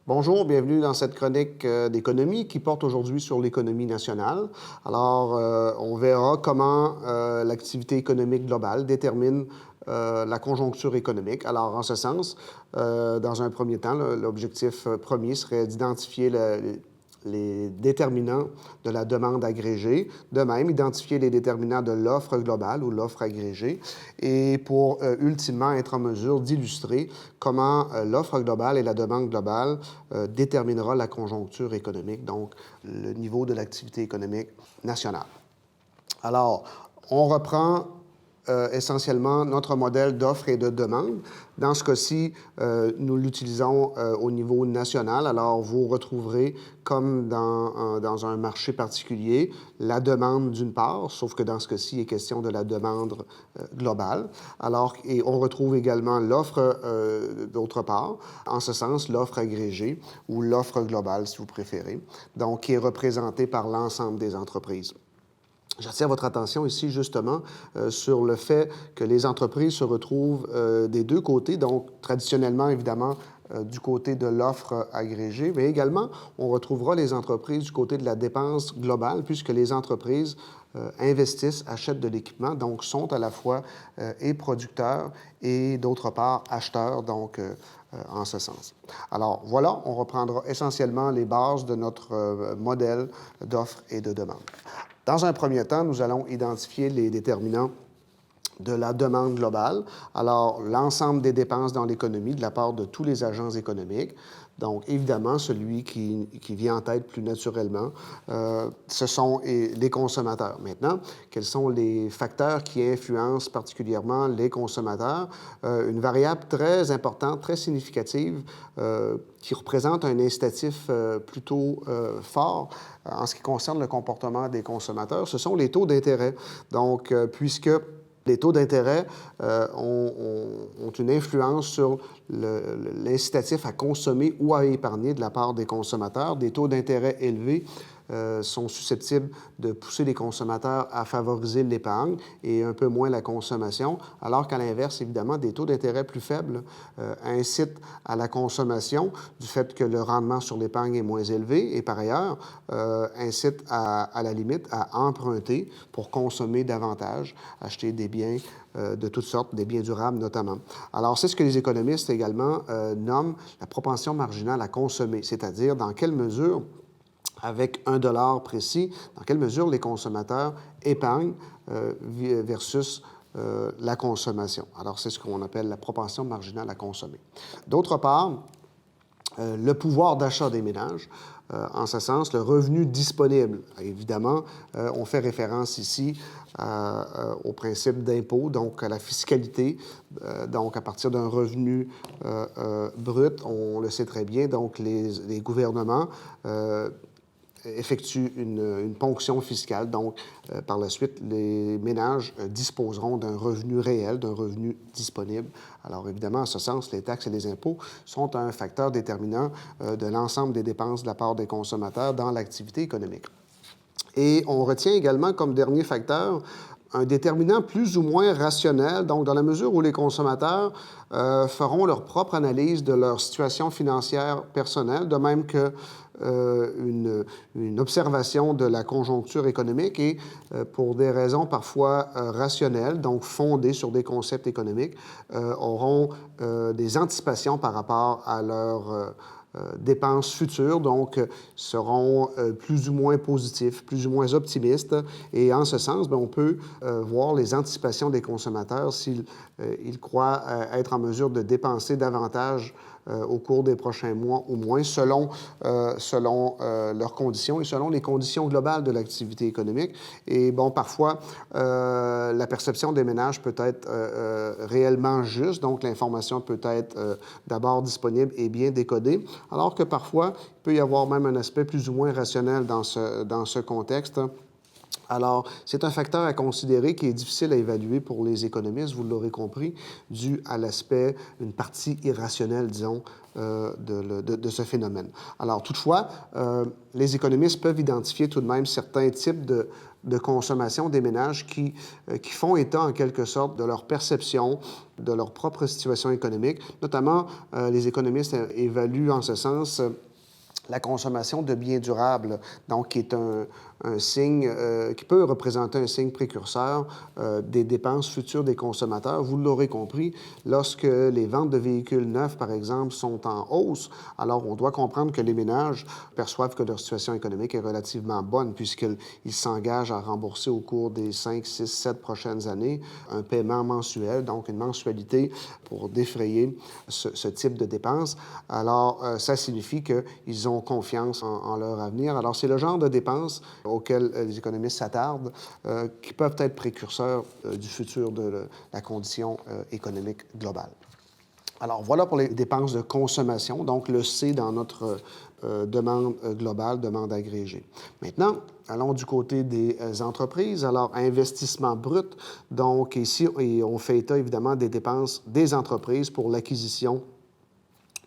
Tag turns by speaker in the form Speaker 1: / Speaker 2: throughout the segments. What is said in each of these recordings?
Speaker 1: Bonjour, bienvenue dans cette chronique d'économie qui porte aujourd'hui sur l'économie nationale. Alors, on verra comment l'activité économique globale détermine la conjoncture économique. Alors, en ce sens, dans un premier temps, l'objectif premier serait d'identifier les déterminants de la demande agrégée, de même identifier les déterminants de l'offre globale ou l'offre agrégée, et pour ultimement être en mesure d'illustrer comment l'offre globale et la demande globale déterminera la conjoncture économique, donc le niveau de l'activité économique nationale. Alors, on reprend essentiellement notre modèle d'offre et de demande. Dans ce cas-ci, nous l'utilisons au niveau national. Alors, vous retrouverez, comme dans un marché particulier, la demande d'une part, sauf que dans ce cas-ci, il est question de la demande globale. Alors, et on retrouve également l'offre d'autre part, en ce sens, l'offre agrégée ou l'offre globale, si vous préférez, donc qui est représentée par l'ensemble des entreprises. J'attire votre attention ici justement sur le fait que les entreprises se retrouvent des deux côtés, donc traditionnellement évidemment du côté de l'offre agrégée, mais également on retrouvera les entreprises du côté de la dépense globale puisque les entreprises investissent, achètent de l'équipement, donc sont à la fois et producteurs et d'autre part acheteurs, donc en ce sens. Alors voilà, on reprendra essentiellement les bases de notre modèle d'offre et de demande. Dans un premier temps, nous allons identifier les déterminants de la demande globale. Alors, l'ensemble des dépenses dans l'économie de la part de tous les agents économiques. Donc, évidemment, celui qui vient en tête plus naturellement, ce sont les consommateurs. Maintenant, quels sont les facteurs qui influencent particulièrement les consommateurs? Une variable très importante, très significative, qui représente un incitatif plutôt fort en ce qui concerne le comportement des consommateurs, ce sont les taux d'intérêt. Donc, puisque les taux d'intérêt ont une influence sur l'incitatif à consommer ou à épargner de la part des consommateurs. Des taux d'intérêt élevés sont susceptibles de pousser les consommateurs à favoriser l'épargne et un peu moins la consommation, alors qu'à l'inverse, évidemment, des taux d'intérêt plus faibles incitent à la consommation du fait que le rendement sur l'épargne est moins élevé et par ailleurs incitent à la limite à emprunter pour consommer davantage, acheter des biens de toutes sortes, des biens durables notamment. Alors, c'est ce que les économistes également nomment la propension marginale à consommer, c'est-à-dire dans quelle mesure avec $1 précis, dans quelle mesure les consommateurs épargnent versus la consommation. Alors, c'est ce qu'on appelle la propension marginale à consommer. D'autre part, le pouvoir d'achat des ménages, en ce sens, le revenu disponible. Évidemment, on fait référence ici au principe d'impôt, donc à la fiscalité, donc à partir d'un revenu brut, on le sait très bien, donc les gouvernements effectuent une ponction fiscale. Donc, par la suite, les ménages disposeront d'un revenu réel, d'un revenu disponible. Alors, évidemment, en ce sens, les taxes et les impôts sont un facteur déterminant de l'ensemble des dépenses de la part des consommateurs dans l'activité économique. Et on retient également comme dernier facteur un déterminant plus ou moins rationnel, donc dans la mesure où les consommateurs feront leur propre analyse de leur situation financière personnelle, de même que une observation de la conjoncture économique et pour des raisons parfois rationnelles, donc fondées sur des concepts économiques, auront des anticipations par rapport à leur dépenses futures, donc seront plus ou moins positifs, plus ou moins optimistes. Et en ce sens, bien, on peut voir les anticipations des consommateurs s'ils croient être en mesure de dépenser davantage au cours des prochains mois ou moins, selon leurs conditions et selon les conditions globales de l'activité économique. Et bon, parfois, la perception des ménages peut être réellement juste, donc l'information peut être d'abord disponible et bien décodée, alors que parfois, il peut y avoir même un aspect plus ou moins rationnel dans ce contexte Alors, c'est un facteur à considérer qui est difficile à évaluer pour les économistes, vous l'aurez compris, dû à l'aspect, une partie irrationnelle, disons, de ce phénomène. Alors, toutefois, les économistes peuvent identifier tout de même certains types de consommation des ménages qui font état, en quelque sorte, de leur perception de leur propre situation économique. Notamment, les économistes évaluent en ce sens la consommation de biens durables, donc qui est un signe qui peut représenter un signe précurseur des dépenses futures des consommateurs. Vous l'aurez compris, lorsque les ventes de véhicules neufs, par exemple, sont en hausse, alors on doit comprendre que les ménages perçoivent que leur situation économique est relativement bonne puisqu'ils s'engagent à rembourser au cours des 5, 6, 7 prochaines années un paiement mensuel, donc une mensualité pour défrayer ce type de dépenses. Alors, ça signifie qu'ils ont confiance en leur avenir. Alors, c'est le genre de dépenses auxquelles les économistes s'attardent, qui peuvent être précurseurs du futur de la condition économique globale. Alors, voilà pour les dépenses de consommation, donc le C dans notre demande globale, demande agrégée. Maintenant, allons du côté des entreprises. Alors, investissement brut, donc ici, on fait état évidemment des dépenses des entreprises pour l'acquisition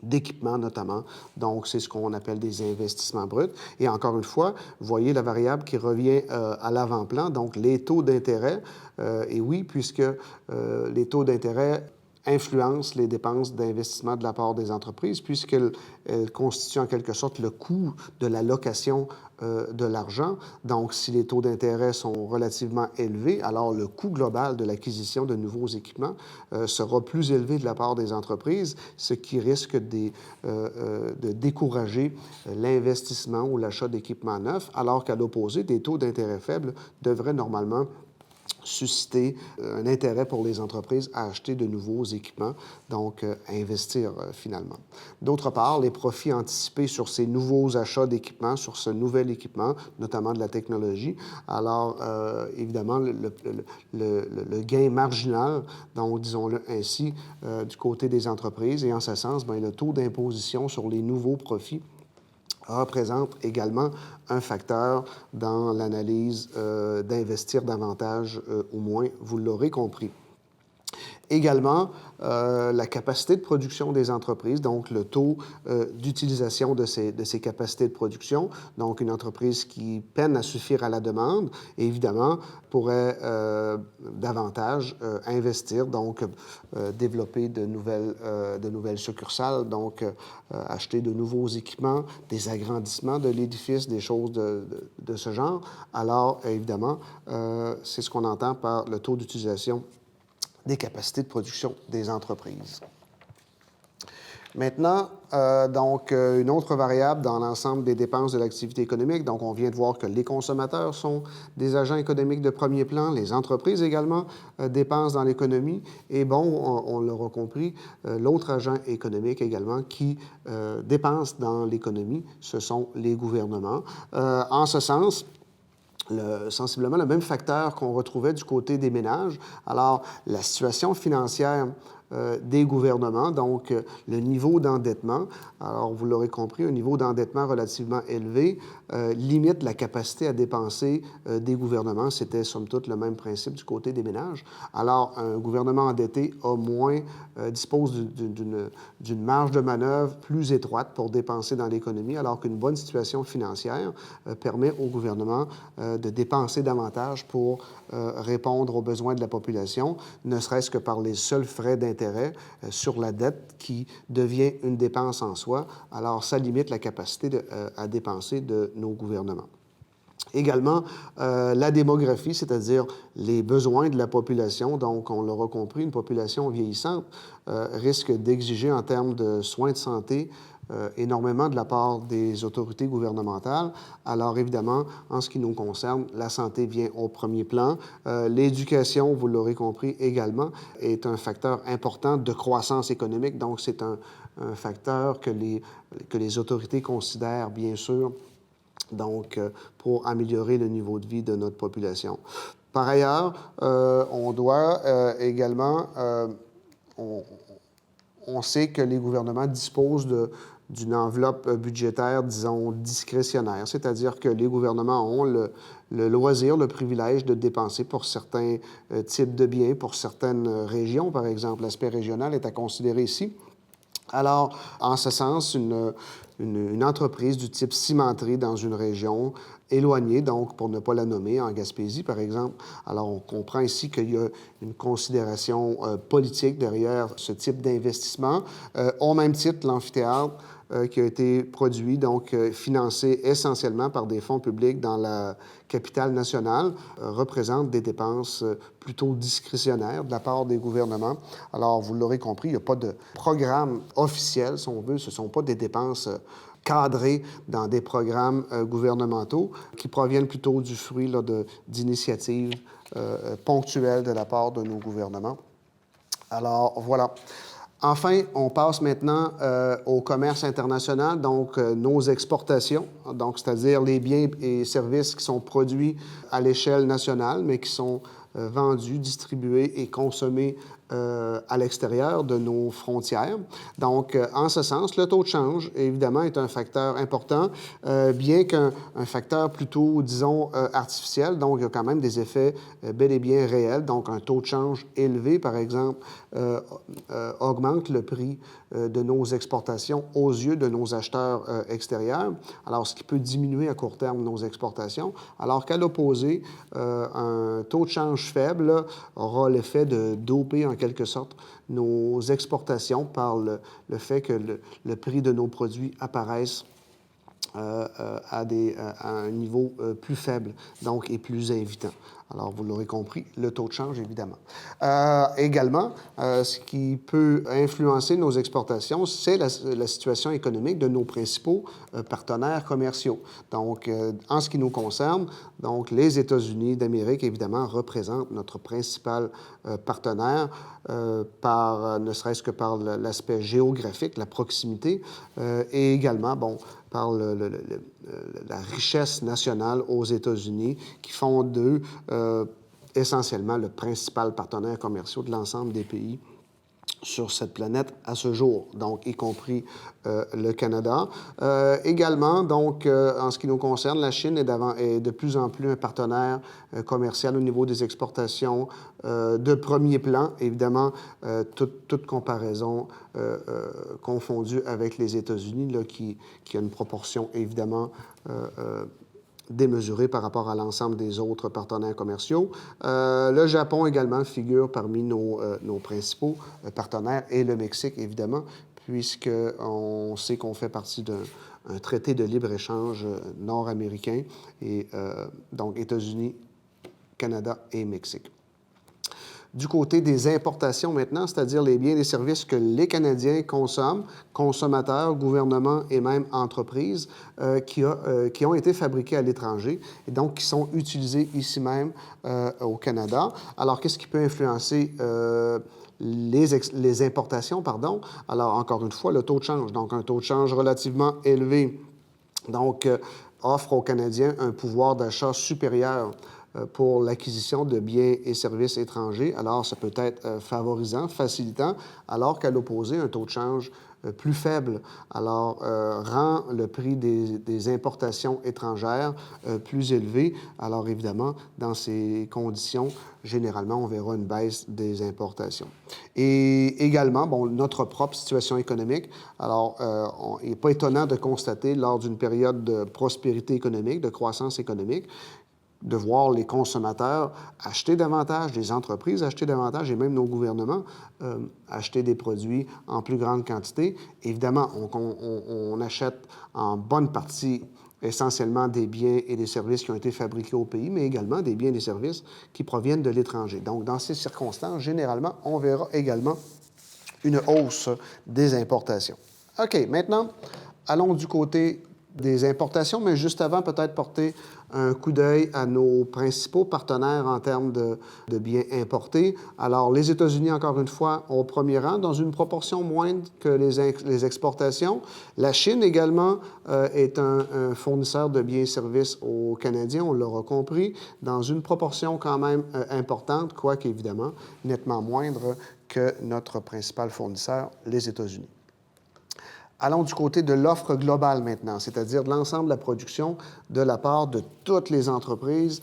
Speaker 1: d'équipements notamment. Donc, c'est ce qu'on appelle des investissements bruts. Et encore une fois, vous voyez la variable qui revient à l'avant-plan, donc les taux d'intérêt. Et oui, puisque les taux d'intérêt influencent les dépenses d'investissement de la part des entreprises, puisqu'elles constituent en quelque sorte le coût de la location de l'argent. Donc, si les taux d'intérêt sont relativement élevés, alors le coût global de l'acquisition de nouveaux équipements sera plus élevé de la part des entreprises, ce qui risque de décourager l'investissement ou l'achat d'équipements neufs, alors qu'à l'opposé, des taux d'intérêt faibles devraient normalement susciter un intérêt pour les entreprises à acheter de nouveaux équipements, donc à investir finalement. D'autre part, les profits anticipés sur ces nouveaux achats d'équipements, sur ce nouvel équipement, notamment de la technologie. Alors, évidemment, le gain marginal, donc disons-le ainsi, du côté des entreprises, et en ce sens, bien, le taux d'imposition sur les nouveaux profits représente également un facteur dans l'analyse d'investir davantage ou moins, vous l'aurez compris. Également, la capacité de production des entreprises, donc le taux d'utilisation de ces capacités de production. Donc, une entreprise qui peine à suffire à la demande, évidemment, pourrait davantage investir, donc développer de nouvelles succursales, donc acheter de nouveaux équipements, des agrandissements de l'édifice, des choses de ce genre. Alors, évidemment, c'est ce qu'on entend par le taux d'utilisation des capacités de production des entreprises. Maintenant, une autre variable dans l'ensemble des dépenses de l'activité économique. Donc, on vient de voir que les consommateurs sont des agents économiques de premier plan, les entreprises également dépensent dans l'économie. Et bon, on l'aura compris, l'autre agent économique également qui dépense dans l'économie, ce sont les gouvernements. En ce sens, sensiblement le même facteur qu'on retrouvait du côté des ménages. Alors, la situation financière des gouvernements, donc le niveau d'endettement, alors vous l'aurez compris, un niveau d'endettement relativement élevé limite la capacité à dépenser des gouvernements. C'était somme toute le même principe du côté des ménages. Alors, un gouvernement endetté dispose d'une marge de manœuvre plus étroite pour dépenser dans l'économie, alors qu'une bonne situation financière permet au gouvernement de dépenser davantage pour répondre aux besoins de la population, ne serait-ce que par les seuls frais d'intérêt sur la dette qui devient une dépense en soi. Alors, ça limite la capacité à dépenser de nos gouvernements. Également, la démographie, c'est-à-dire les besoins de la population. Donc, on l'aura compris, une population vieillissante risque d'exiger en termes de soins de santé énormément de la part des autorités gouvernementales. Alors, évidemment, en ce qui nous concerne, la santé vient au premier plan. L'éducation, vous l'aurez compris également, est un facteur important de croissance économique. Donc, c'est un facteur que les autorités considèrent, bien sûr, donc pour améliorer le niveau de vie de notre population. Par ailleurs, on doit également, on sait que les gouvernements disposent d'une enveloppe budgétaire, disons, discrétionnaire, c'est-à-dire que les gouvernements ont le loisir, le privilège de dépenser pour certains types de biens, pour certaines régions, par exemple. L'aspect régional est à considérer ici. Alors, en ce sens, une entreprise du type cimenterie dans une région éloignée, donc pour ne pas la nommer, en Gaspésie, par exemple. Alors, on comprend ici qu'il y a une considération politique derrière ce type d'investissement. Au même titre, l'amphithéâtre qui a été produit, donc financé essentiellement par des fonds publics dans la capitale nationale, représente des dépenses plutôt discrétionnaires de la part des gouvernements. Alors, vous l'aurez compris, il n'y a pas de programme officiel, si on veut. Ce ne sont pas des dépenses cadrées dans des programmes gouvernementaux qui proviennent plutôt du fruit d'initiatives ponctuelles de la part de nos gouvernements. Alors, voilà. Enfin, on passe maintenant au commerce international, donc nos exportations, donc c'est-à-dire les biens et services qui sont produits à l'échelle nationale, mais qui sont vendus, distribués et consommés à l'extérieur de nos frontières. Donc, en ce sens, le taux de change, évidemment, est un facteur important, bien qu'un facteur plutôt, disons, artificiel. Donc, il y a quand même des effets bel et bien réels. Donc, un taux de change élevé, par exemple, augmente le prix de nos exportations aux yeux de nos acheteurs extérieurs, alors ce qui peut diminuer à court terme nos exportations, alors qu'à l'opposé, un taux de change faible là, aura l'effet de doper en quelque sorte nos exportations par le fait que le prix de nos produits apparaisse à un niveau plus faible, donc, et plus invitant. Alors, vous l'aurez compris, le taux de change, évidemment. Également, ce qui peut influencer nos exportations, c'est la situation économique de nos principaux partenaires commerciaux. Donc, en ce qui nous concerne, donc, les États-Unis d'Amérique, évidemment, représentent notre principal partenaire, ne serait-ce que par l'aspect géographique, la proximité, et également, bon, par la richesse nationale aux États-Unis, qui font d'eux essentiellement le principal partenaire commercial de l'ensemble des pays sur cette planète à ce jour, donc y compris le Canada. Également, donc, en ce qui nous concerne, la Chine est de plus en plus un partenaire commercial au niveau des exportations de premier plan, évidemment, toute comparaison confondue avec les États-Unis, là, qui a une proportion, évidemment, démesuré par rapport à l'ensemble des autres partenaires commerciaux. Le Japon également figure parmi nos principaux partenaires et le Mexique, évidemment, puisqu'on sait qu'on fait partie d'un traité de libre-échange nord-américain, et donc États-Unis, Canada et Mexique. Du côté des importations maintenant, c'est-à-dire les biens et les services que les Canadiens consomment, consommateurs, gouvernements et même entreprises, qui ont été fabriqués à l'étranger et donc qui sont utilisés ici même au Canada. Alors, qu'est-ce qui peut influencer les importations, pardon? Alors, encore une fois, le taux de change. Donc, un taux de change relativement élevé, donc, offre aux Canadiens un pouvoir d'achat supérieur pour l'acquisition de biens et services étrangers. Alors, ça peut être favorisant, facilitant, alors qu'à l'opposé, un taux de change plus faible, alors rend le prix des importations étrangères plus élevé. Alors, évidemment, dans ces conditions, généralement, on verra une baisse des importations. Et également, bon, notre propre situation économique. Alors, il n'est pas étonnant de constater, lors d'une période de prospérité économique, de croissance économique, de voir les consommateurs acheter davantage, les entreprises acheter davantage et même nos gouvernements acheter des produits en plus grande quantité. Évidemment, on achète en bonne partie essentiellement des biens et des services qui ont été fabriqués au pays, mais également des biens et des services qui proviennent de l'étranger. Donc, dans ces circonstances, généralement, on verra également une hausse des importations. OK, maintenant, allons du côté des importations, mais juste avant, peut-être porter un coup d'œil à nos principaux partenaires en termes de biens importés. Alors, les États-Unis, encore une fois, au premier rang, dans une proportion moindre que les exportations. La Chine, également, est un fournisseur de biens et services aux Canadiens, on l'aura compris, dans une proportion quand même importante, quoique évidemment nettement moindre que notre principal fournisseur, les États-Unis. Allons du côté de l'offre globale maintenant, c'est-à-dire de l'ensemble de la production de la part de toutes les entreprises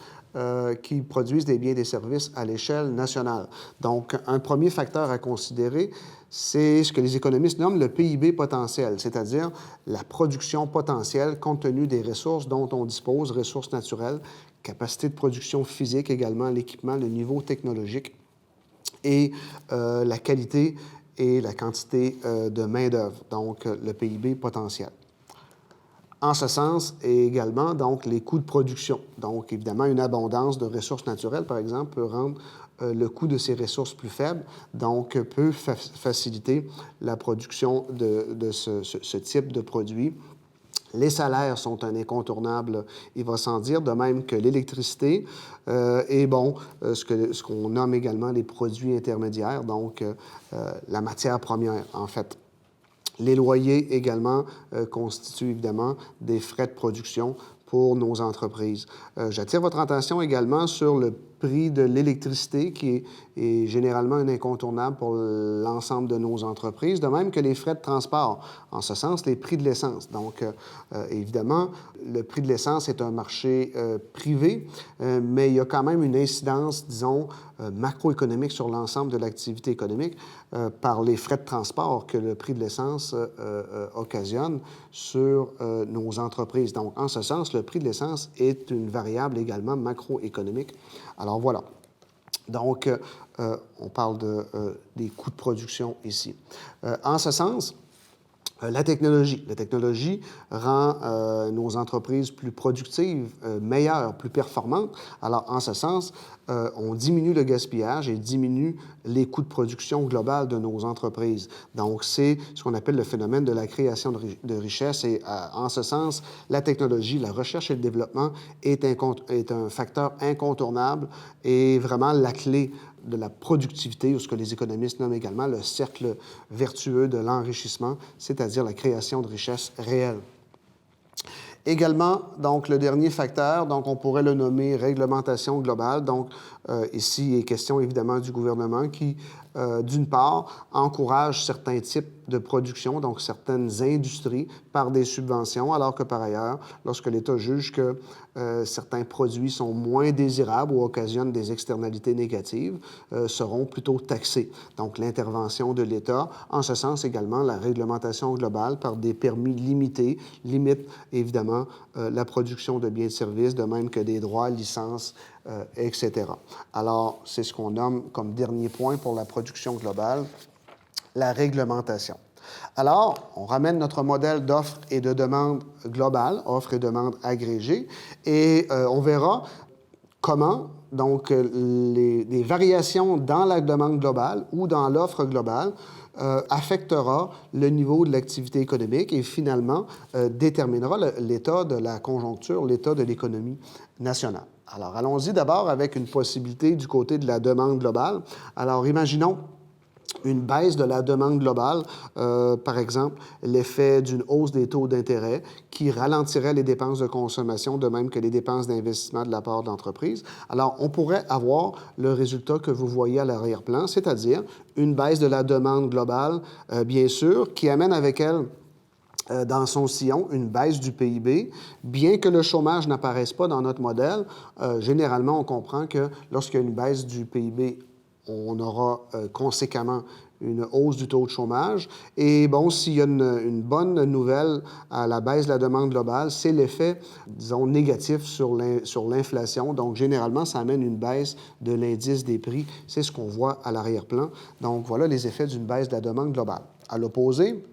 Speaker 1: qui produisent des biens et des services à l'échelle nationale. Donc, un premier facteur à considérer, c'est ce que les économistes nomment le PIB potentiel, c'est-à-dire la production potentielle compte tenu des ressources dont on dispose, ressources naturelles, capacité de production physique également, l'équipement, le niveau technologique et la qualité et la quantité de main-d'œuvre, donc le PIB potentiel. En ce sens, et également, donc, les coûts de production. Donc, évidemment, une abondance de ressources naturelles, par exemple, peut rendre le coût de ces ressources plus faible, donc peut faciliter la production de ce type de produit. Les salaires sont un incontournable, il va sans dire, de même que l'électricité et, ce qu'on nomme également les produits intermédiaires, donc la matière première, en fait. Les loyers également constituent évidemment des frais de production pour nos entreprises. J'attire votre attention également sur le prix de l'électricité qui est généralement un incontournable pour l'ensemble de nos entreprises, de même que les frais de transport, en ce sens, les prix de l'essence. Donc, évidemment, le prix de l'essence est un marché privé, mais il y a quand même une incidence, disons, macroéconomique sur l'ensemble de l'activité économique par les frais de transport que le prix de l'essence occasionne sur nos entreprises. Donc, en ce sens, le prix de l'essence est une variable également macroéconomique. Alors voilà. Donc, on parle des coûts de production ici. En ce sens, la technologie. La technologie rend nos entreprises plus productives, meilleures, plus performantes. Alors, en ce sens, on diminue le gaspillage et diminue les coûts de production globale de nos entreprises. Donc, c'est ce qu'on appelle le phénomène de la création de richesse. Et en ce sens, la technologie, la recherche et le développement est un facteur incontournable et vraiment la clé de la productivité, ou ce que les économistes nomment également le cercle vertueux de l'enrichissement, c'est-à-dire la création de richesses réelles. Également, donc, le dernier facteur, donc, on pourrait le nommer réglementation globale. Donc, ici, il est question évidemment du gouvernement qui, d'une part, encourage certains types de production, donc certaines industries, par des subventions, alors que par ailleurs, lorsque l'État juge que certains produits sont moins désirables ou occasionnent des externalités négatives, seront plutôt taxés. Donc, l'intervention de l'État, en ce sens également, la réglementation globale par des permis limités, limite évidemment la production de biens et de services, de même que des droits, licences, etc. Alors, c'est ce qu'on nomme comme dernier point pour la production globale, la réglementation. Alors, on ramène notre modèle d'offre et de demande globale, offre et demande agrégée, et on verra comment, donc, les variations dans la demande globale ou dans l'offre globale affectera le niveau de l'activité économique et finalement déterminera l'état de la conjoncture, l'état de l'économie nationale. Alors, allons-y d'abord avec une possibilité du côté de la demande globale. Alors, imaginons une baisse de la demande globale, par exemple, l'effet d'une hausse des taux d'intérêt qui ralentirait les dépenses de consommation, de même que les dépenses d'investissement de la part de l'entreprise. Alors, on pourrait avoir le résultat que vous voyez à l'arrière-plan, c'est-à-dire une baisse de la demande globale, bien sûr, qui amène avec elle dans son sillon, une baisse du PIB. Bien que le chômage n'apparaisse pas dans notre modèle, généralement, on comprend que lorsqu'il y a une baisse du PIB, on aura conséquemment une hausse du taux de chômage. Et bon, s'il y a une bonne nouvelle à la baisse de la demande globale, c'est l'effet, disons, négatif sur l'inflation. Donc, généralement, ça amène une baisse de l'indice des prix. C'est ce qu'on voit à l'arrière-plan. Donc, voilà les effets d'une baisse de la demande globale. À l'opposé,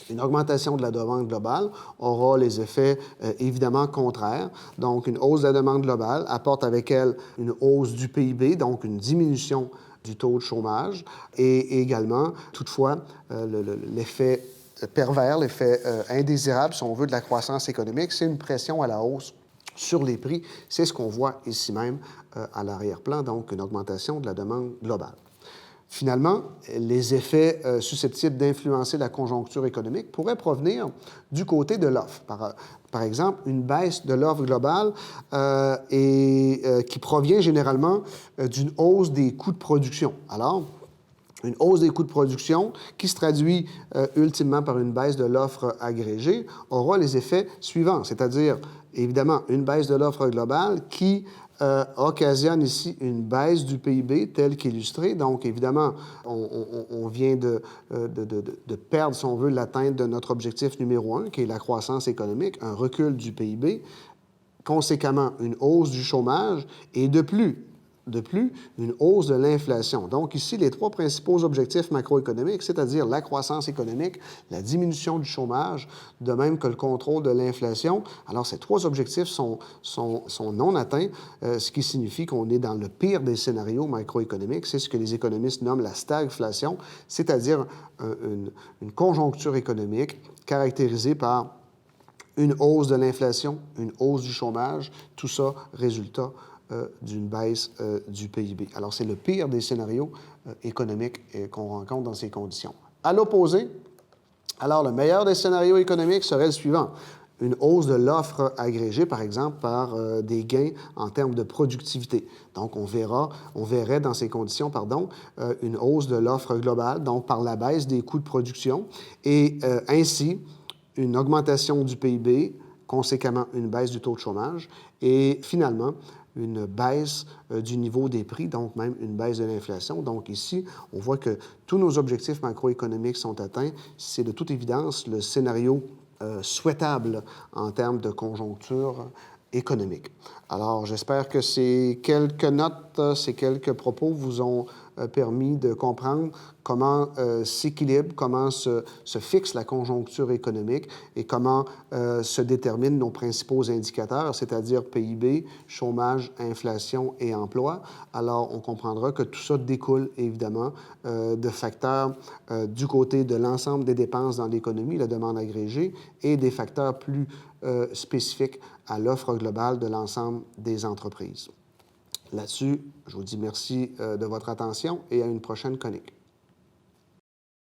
Speaker 1: une augmentation de la demande globale aura les effets évidemment contraires. Donc, une hausse de la demande globale apporte avec elle une hausse du PIB, donc une diminution du taux de chômage, et également, toutefois, l'effet pervers, l'effet indésirable, si on veut, de la croissance économique, c'est une pression à la hausse sur les prix. C'est ce qu'on voit ici même à l'arrière-plan, donc une augmentation de la demande globale. Finalement, les effets susceptibles d'influencer la conjoncture économique pourraient provenir du côté de l'offre. Par exemple, une baisse de l'offre globale qui provient généralement d'une hausse des coûts de production. Alors, Une hausse des coûts de production qui se traduit ultimement par une baisse de l'offre agrégée aura les effets suivants, c'est-à-dire évidemment une baisse de l'offre globale qui occasionne ici une baisse du PIB tel qu'illustré. Donc évidemment, on vient de perdre, si on veut, l'atteinte de notre objectif numéro un, qui est la croissance économique, un recul du PIB, conséquemment une hausse du chômage et de plus, une hausse de l'inflation. Donc ici, les trois principaux objectifs macroéconomiques, c'est-à-dire la croissance économique, la diminution du chômage, de même que le contrôle de l'inflation. Alors ces trois objectifs sont non atteints, ce qui signifie qu'on est dans le pire des scénarios macroéconomiques. C'est ce que les économistes nomment la stagflation, c'est-à-dire une conjoncture économique caractérisée par une hausse de l'inflation, une hausse du chômage, tout ça résultat d'une baisse du PIB. Alors, c'est le pire des scénarios économiques qu'on rencontre dans ces conditions. À l'opposé, alors, le meilleur des scénarios économiques serait le suivant. Une hausse de l'offre agrégée, par exemple, par des gains en termes de productivité. Donc, on verrait dans ces conditions, une hausse de l'offre globale, donc par la baisse des coûts de production, et ainsi une augmentation du PIB, conséquemment une baisse du taux de chômage, et finalement, une baisse du niveau des prix, donc même une baisse de l'inflation. Donc ici, on voit que tous nos objectifs macroéconomiques sont atteints. C'est de toute évidence le scénario souhaitable en termes de conjoncture économique. Alors, j'espère que ces quelques notes, ces quelques propos vous ont permis de comprendre comment s'équilibre, comment se fixe la conjoncture économique et comment se déterminent nos principaux indicateurs, c'est-à-dire PIB, chômage, inflation et emploi. Alors, on comprendra que tout ça découle évidemment de facteurs du côté de l'ensemble des dépenses dans l'économie, la demande agrégée, et des facteurs plus spécifiques à l'offre globale de l'ensemble des entreprises. Là-dessus, je vous dis merci de votre attention et à une prochaine chronique.